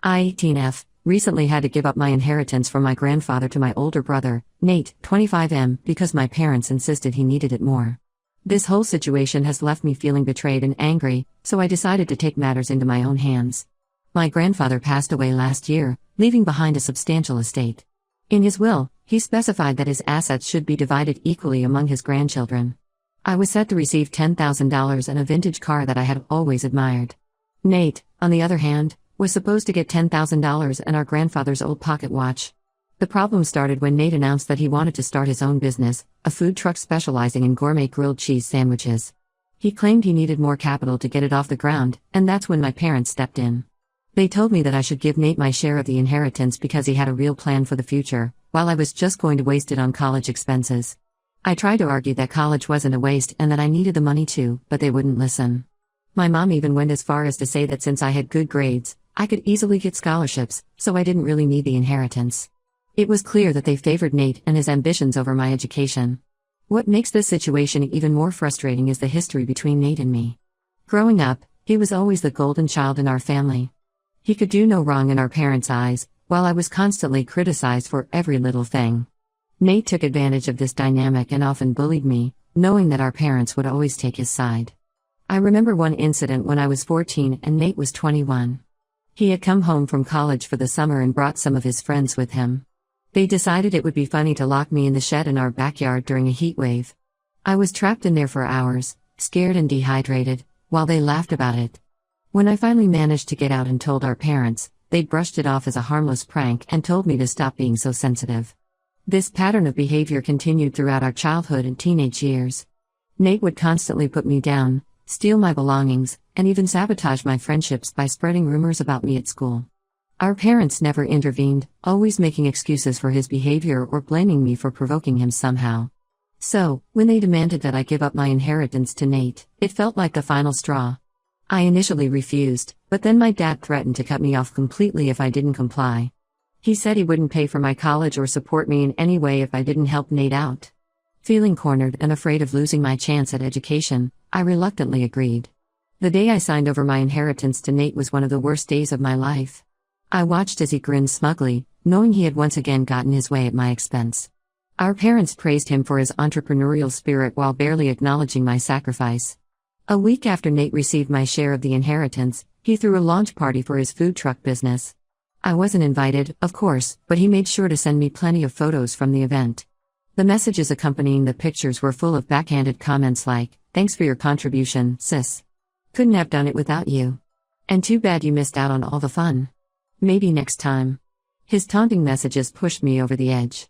I, 18F, recently had to give up my inheritance from my grandfather to my older brother, Nate, 25M, because my parents insisted he needed it more. This whole situation has left me feeling betrayed and angry, so I decided to take matters into my own hands. My grandfather passed away last year, leaving behind a substantial estate. In his will, he specified that his assets should be divided equally among his grandchildren. I was set to receive $10,000 and a vintage car that I had always admired. Nate, on the other hand, was supposed to get $10,000 and our grandfather's old pocket watch. The problem started when Nate announced that he wanted to start his own business, a food truck specializing in gourmet grilled cheese sandwiches. He claimed he needed more capital to get it off the ground, and that's when my parents stepped in. They told me that I should give Nate my share of the inheritance because he had a real plan for the future, while I was just going to waste it on college expenses. I tried to argue that college wasn't a waste and that I needed the money too, but they wouldn't listen. My mom even went as far as to say that since I had good grades, I could easily get scholarships, so I didn't really need the inheritance. It was clear that they favored Nate and his ambitions over my education. What makes this situation even more frustrating is the history between Nate and me. Growing up, he was always the golden child in our family. He could do no wrong in our parents' eyes, while I was constantly criticized for every little thing. Nate took advantage of this dynamic and often bullied me, knowing that our parents would always take his side. I remember one incident when I was 14 and Nate was 21. He had come home from college for the summer and brought some of his friends with him. They decided it would be funny to lock me in the shed in our backyard during a heat wave. I was trapped in there for hours, scared and dehydrated, while they laughed about it. When I finally managed to get out and told our parents, they brushed it off as a harmless prank and told me to stop being so sensitive. This pattern of behavior continued throughout our childhood and teenage years. Nate would constantly put me down, steal my belongings, and even sabotage my friendships by spreading rumors about me at school. Our parents never intervened, always making excuses for his behavior or blaming me for provoking him somehow. So, when they demanded that I give up my inheritance to Nate, it felt like the final straw. I initially refused, but then my dad threatened to cut me off completely if I didn't comply. He said he wouldn't pay for my college or support me in any way if I didn't help Nate out. Feeling cornered and afraid of losing my chance at education, I reluctantly agreed. The day I signed over my inheritance to Nate was one of the worst days of my life. I watched as he grinned smugly, knowing he had once again gotten his way at my expense. Our parents praised him for his entrepreneurial spirit while barely acknowledging my sacrifice. A week after Nate received my share of the inheritance, he threw a launch party for his food truck business. I wasn't invited, of course, but he made sure to send me plenty of photos from the event. The messages accompanying the pictures were full of backhanded comments like, "Thanks for your contribution, sis. Couldn't have done it without you. And too bad you missed out on all the fun. Maybe next time." His taunting messages pushed me over the edge.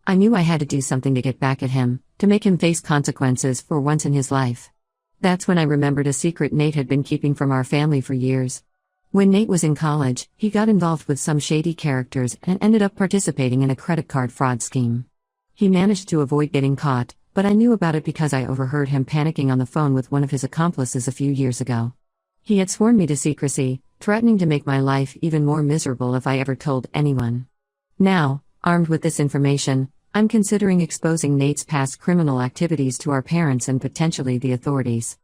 I knew I had to do something to get back at him, to make him face consequences for once in his life. That's when I remembered a secret Nate had been keeping from our family for years. When Nate was in college, he got involved with some shady characters and ended up participating in a credit card fraud scheme. He managed to avoid getting caught, but I knew about it because I overheard him panicking on the phone with one of his accomplices a few years ago. He had sworn me to secrecy, threatening to make my life even more miserable if I ever told anyone. Now, armed with this information, I'm considering exposing Nate's past criminal activities to our parents and potentially the authorities.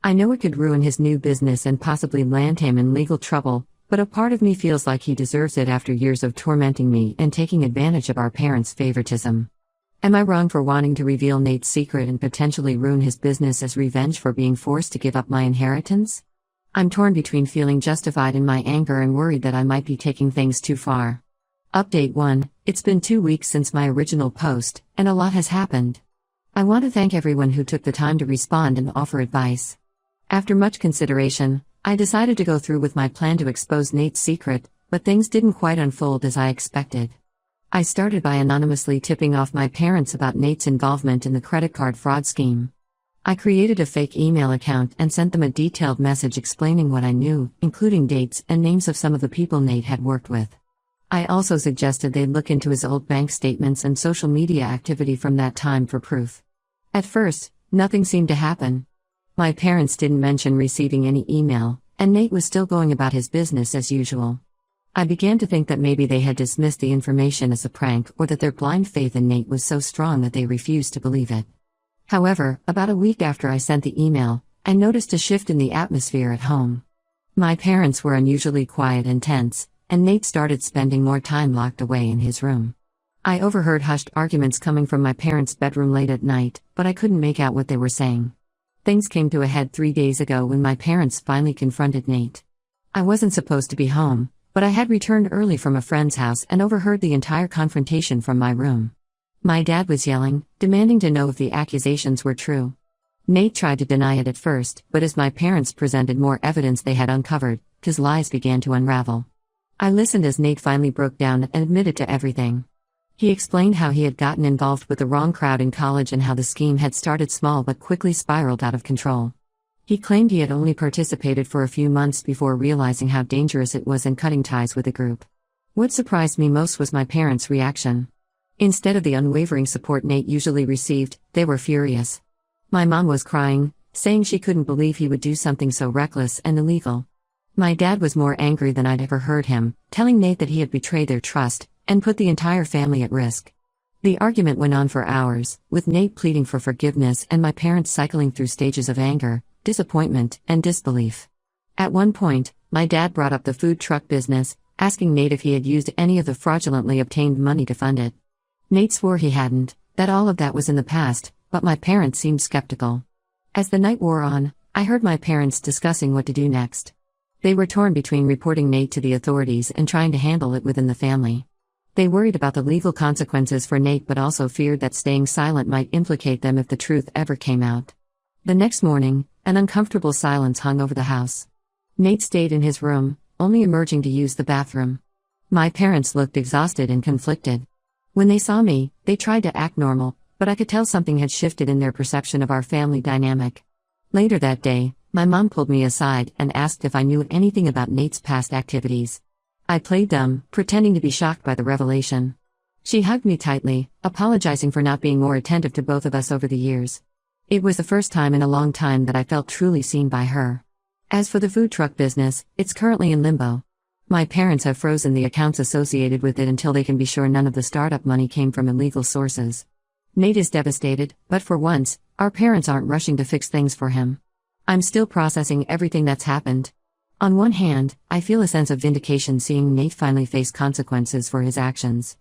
I know it could ruin his new business and possibly land him in legal trouble, but a part of me feels like he deserves it after years of tormenting me and taking advantage of our parents' favoritism. Am I wrong for wanting to reveal Nate's secret and potentially ruin his business as revenge for being forced to give up my inheritance? I'm torn between feeling justified in my anger and worried that I might be taking things too far. Update 1: It's been 2 weeks since my original post, and a lot has happened. I want to thank everyone who took the time to respond and offer advice. After much consideration, I decided to go through with my plan to expose Nate's secret, but things didn't quite unfold as I expected. I started by anonymously tipping off my parents about Nate's involvement in the credit card fraud scheme. I created a fake email account and sent them a detailed message explaining what I knew, including dates and names of some of the people Nate had worked with. I also suggested they look into his old bank statements and social media activity from that time for proof. At first, nothing seemed to happen. My parents didn't mention receiving any email, and Nate was still going about his business as usual. I began to think that maybe they had dismissed the information as a prank or that their blind faith in Nate was so strong that they refused to believe it. However, about a week after I sent the email, I noticed a shift in the atmosphere at home. My parents were unusually quiet and tense, and Nate started spending more time locked away in his room. I overheard hushed arguments coming from my parents' bedroom late at night, but I couldn't make out what they were saying. Things came to a head 3 days ago when my parents finally confronted Nate. I wasn't supposed to be home, but I had returned early from a friend's house and overheard the entire confrontation from my room. My dad was yelling, demanding to know if the accusations were true. Nate tried to deny it at first, but as my parents presented more evidence they had uncovered, his lies began to unravel. I listened as Nate finally broke down and admitted to everything. He explained how he had gotten involved with the wrong crowd in college and how the scheme had started small but quickly spiraled out of control. He claimed he had only participated for a few months before realizing how dangerous it was and cutting ties with the group. What surprised me most was my parents' reaction. Instead of the unwavering support Nate usually received, they were furious. My mom was crying, saying she couldn't believe he would do something so reckless and illegal. My dad was more angry than I'd ever heard him, telling Nate that he had betrayed their trust and put the entire family at risk. The argument went on for hours, with Nate pleading for forgiveness and my parents cycling through stages of anger, disappointment, and disbelief. At one point, my dad brought up the food truck business, asking Nate if he had used any of the fraudulently obtained money to fund it. Nate swore he hadn't, that all of that was in the past, but my parents seemed skeptical. As the night wore on, I heard my parents discussing what to do next. They were torn between reporting Nate to the authorities and trying to handle it within the family. They worried about the legal consequences for Nate but also feared that staying silent might implicate them if the truth ever came out. The next morning, an uncomfortable silence hung over the house. Nate stayed in his room, only emerging to use the bathroom. My parents looked exhausted and conflicted. When they saw me, they tried to act normal, but I could tell something had shifted in their perception of our family dynamic. Later that day, my mom pulled me aside and asked if I knew anything about Nate's past activities. I played dumb, pretending to be shocked by the revelation. She hugged me tightly, apologizing for not being more attentive to both of us over the years. It was the first time in a long time that I felt truly seen by her. As for the food truck business, it's currently in limbo. My parents have frozen the accounts associated with it until they can be sure none of the startup money came from illegal sources. Nate is devastated, but for once, our parents aren't rushing to fix things for him. I'm still processing everything that's happened. On one hand, I feel a sense of vindication seeing Nate finally face consequences for his actions.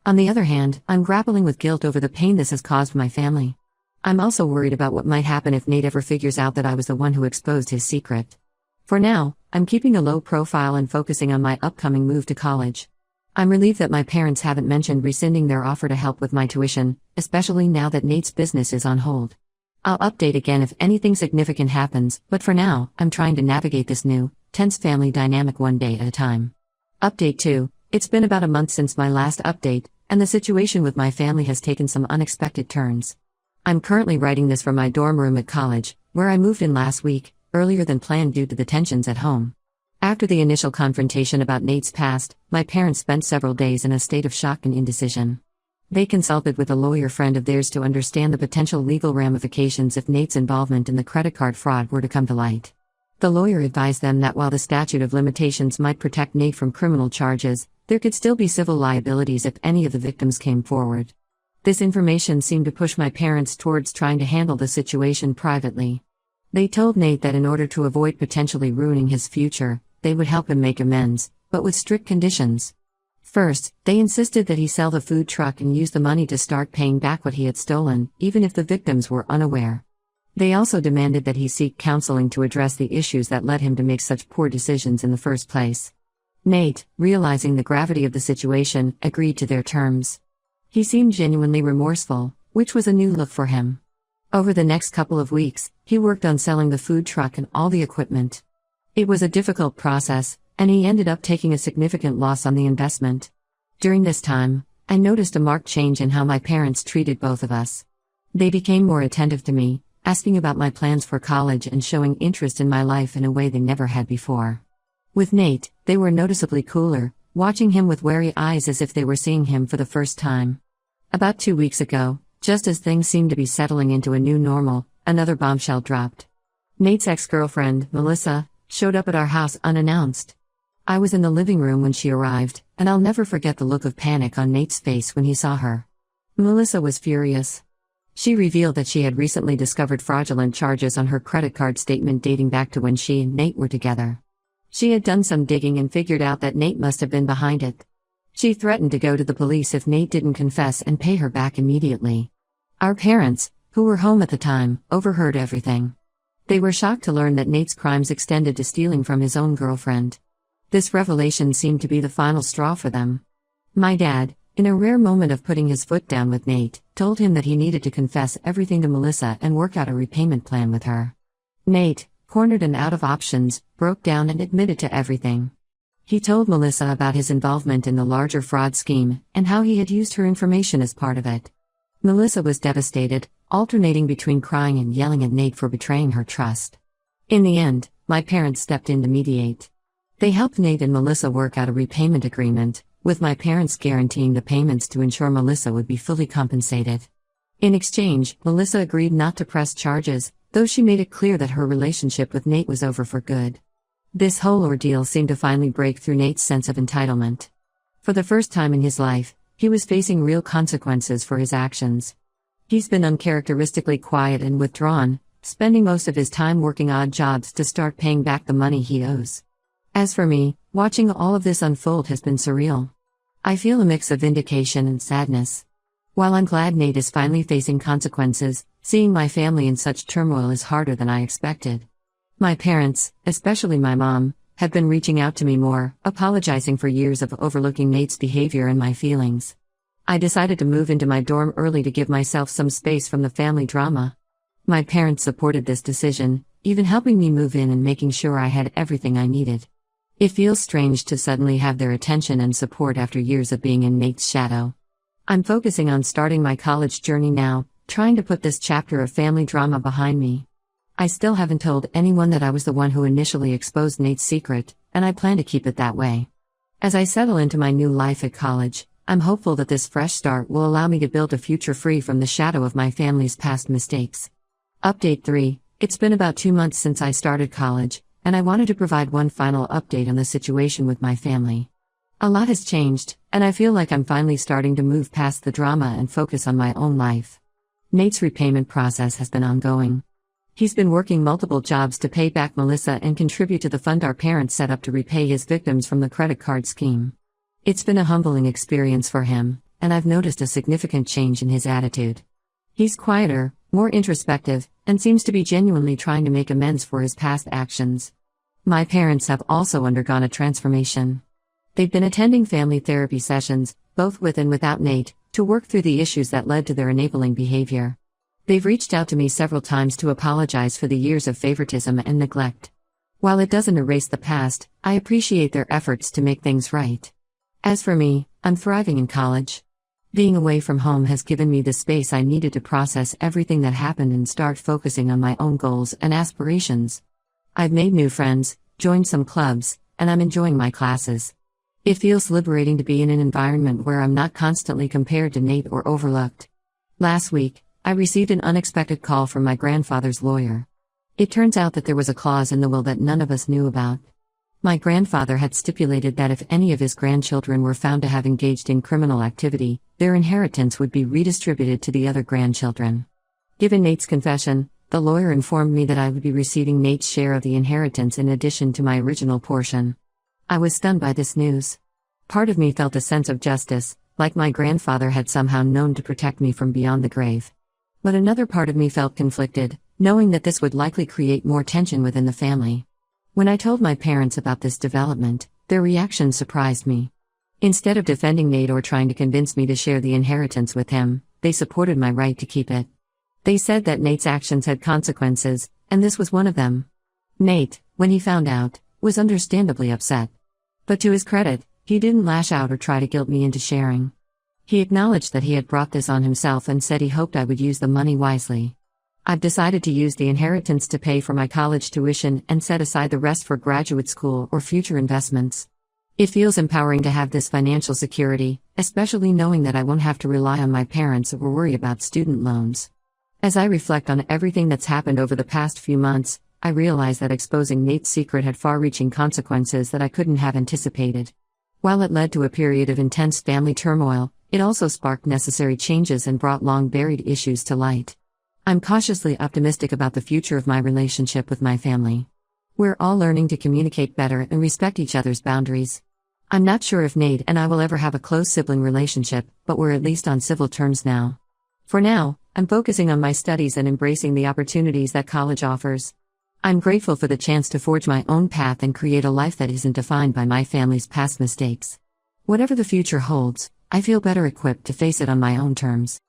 On the other hand, I'm grappling with guilt over the pain this has caused my family. I'm also worried about what might happen if Nate ever figures out that I was the one who exposed his secret. For now, I'm keeping a low profile and focusing on my upcoming move to college. I'm relieved that my parents haven't mentioned rescinding their offer to help with my tuition, especially now that Nate's business is on hold. I'll update again if anything significant happens, but for now, I'm trying to navigate this new, tense family dynamic one day at a time. Update 2. It's been about a month since my last update, and the situation with my family has taken some unexpected turns. I'm currently writing this from my dorm room at college, where I moved in last week, earlier than planned due to the tensions at home. After the initial confrontation about Nate's past, my parents spent several days in a state of shock and indecision. They consulted with a lawyer friend of theirs to understand the potential legal ramifications if Nate's involvement in the credit card fraud were to come to light. The lawyer advised them that while the statute of limitations might protect Nate from criminal charges, there could still be civil liabilities if any of the victims came forward. This information seemed to push my parents towards trying to handle the situation privately. They told Nate that in order to avoid potentially ruining his future, they would help him make amends, but with strict conditions. First, they insisted that he sell the food truck and use the money to start paying back what he had stolen, even if the victims were unaware. They also demanded that he seek counseling to address the issues that led him to make such poor decisions in the first place. Nate, realizing the gravity of the situation, agreed to their terms. He seemed genuinely remorseful, which was a new look for him. Over the next couple of weeks, he worked on selling the food truck and all the equipment. It was a difficult process, and he ended up taking a significant loss on the investment. During this time, I noticed a marked change in how my parents treated both of us. They became more attentive to me, asking about my plans for college and showing interest in my life in a way they never had before. With Nate, they were noticeably cooler, watching him with wary eyes as if they were seeing him for the first time. About 2 weeks ago, just as things seemed to be settling into a new normal, another bombshell dropped. Nate's ex-girlfriend, Melissa, showed up at our house unannounced. I was in the living room when she arrived, and I'll never forget the look of panic on Nate's face when he saw her. Melissa was furious. She revealed that she had recently discovered fraudulent charges on her credit card statement dating back to when she and Nate were together. She had done some digging and figured out that Nate must have been behind it. She threatened to go to the police if Nate didn't confess and pay her back immediately. Our parents, who were home at the time, overheard everything. They were shocked to learn that Nate's crimes extended to stealing from his own girlfriend. This revelation seemed to be the final straw for them. My dad, in a rare moment of putting his foot down with Nate, told him that he needed to confess everything to Melissa and work out a repayment plan with her. Nate, cornered and out of options, broke down and admitted to everything. He told Melissa about his involvement in the larger fraud scheme and how he had used her information as part of it. Melissa was devastated, alternating between crying and yelling at Nate for betraying her trust. In the end, my parents stepped in to mediate. They helped Nate and Melissa work out a repayment agreement, with my parents guaranteeing the payments to ensure Melissa would be fully compensated. In exchange, Melissa agreed not to press charges, though she made it clear that her relationship with Nate was over for good. This whole ordeal seemed to finally break through Nate's sense of entitlement. For the first time in his life, he was facing real consequences for his actions. He's been uncharacteristically quiet and withdrawn, spending most of his time working odd jobs to start paying back the money he owes. As for me, watching all of this unfold has been surreal. I feel a mix of vindication and sadness. While I'm glad Nate is finally facing consequences, seeing my family in such turmoil is harder than I expected. My parents, especially my mom, have been reaching out to me more, apologizing for years of overlooking Nate's behavior and my feelings. I decided to move into my dorm early to give myself some space from the family drama. My parents supported this decision, even helping me move in and making sure I had everything I needed. It feels strange to suddenly have their attention and support after years of being in Nate's shadow. I'm focusing on starting my college journey now, trying to put this chapter of family drama behind me. I still haven't told anyone that I was the one who initially exposed Nate's secret, and I plan to keep it that way. As I settle into my new life at college, I'm hopeful that this fresh start will allow me to build a future free from the shadow of my family's past mistakes. Update 3. It's been about 2 months since I started college, and I wanted to provide one final update on the situation with my family. A lot has changed, and I feel like I'm finally starting to move past the drama and focus on my own life. Nate's repayment process has been ongoing. He's been working multiple jobs to pay back Melissa and contribute to the fund our parents set up to repay his victims from the credit card scheme. It's been a humbling experience for him, and I've noticed a significant change in his attitude. He's quieter, more introspective, and seems to be genuinely trying to make amends for his past actions. My parents have also undergone a transformation. They've been attending family therapy sessions, both with and without Nate, to work through the issues that led to their enabling behavior. They've reached out to me several times to apologize for the years of favoritism and neglect. While it doesn't erase the past, I appreciate their efforts to make things right. As for me, I'm thriving in college. Being away from home has given me the space I needed to process everything that happened and start focusing on my own goals and aspirations. I've made new friends, joined some clubs, and I'm enjoying my classes. It feels liberating to be in an environment where I'm not constantly compared to Nate or overlooked. Last week, I received an unexpected call from my grandfather's lawyer. It turns out that there was a clause in the will that none of us knew about. My grandfather had stipulated that if any of his grandchildren were found to have engaged in criminal activity, their inheritance would be redistributed to the other grandchildren. Given Nate's confession, the lawyer informed me that I would be receiving Nate's share of the inheritance in addition to my original portion. I was stunned by this news. Part of me felt a sense of justice, like my grandfather had somehow known to protect me from beyond the grave. But another part of me felt conflicted, knowing that this would likely create more tension within the family. When I told my parents about this development, their reaction surprised me. Instead of defending Nate or trying to convince me to share the inheritance with him, they supported my right to keep it. They said that Nate's actions had consequences, and this was one of them. Nate, when he found out, was understandably upset. But to his credit, he didn't lash out or try to guilt me into sharing. He acknowledged that he had brought this on himself and said he hoped I would use the money wisely. I've decided to use the inheritance to pay for my college tuition and set aside the rest for graduate school or future investments. It feels empowering to have this financial security, especially knowing that I won't have to rely on my parents or worry about student loans. As I reflect on everything that's happened over the past few months, I realize that exposing Nate's secret had far-reaching consequences that I couldn't have anticipated. While it led to a period of intense family turmoil, it also sparked necessary changes and brought long-buried issues to light. I'm cautiously optimistic about the future of my relationship with my family. We're all learning to communicate better and respect each other's boundaries. I'm not sure if Nate and I will ever have a close sibling relationship, but we're at least on civil terms now. For now, I'm focusing on my studies and embracing the opportunities that college offers. I'm grateful for the chance to forge my own path and create a life that isn't defined by my family's past mistakes. Whatever the future holds, I feel better equipped to face it on my own terms.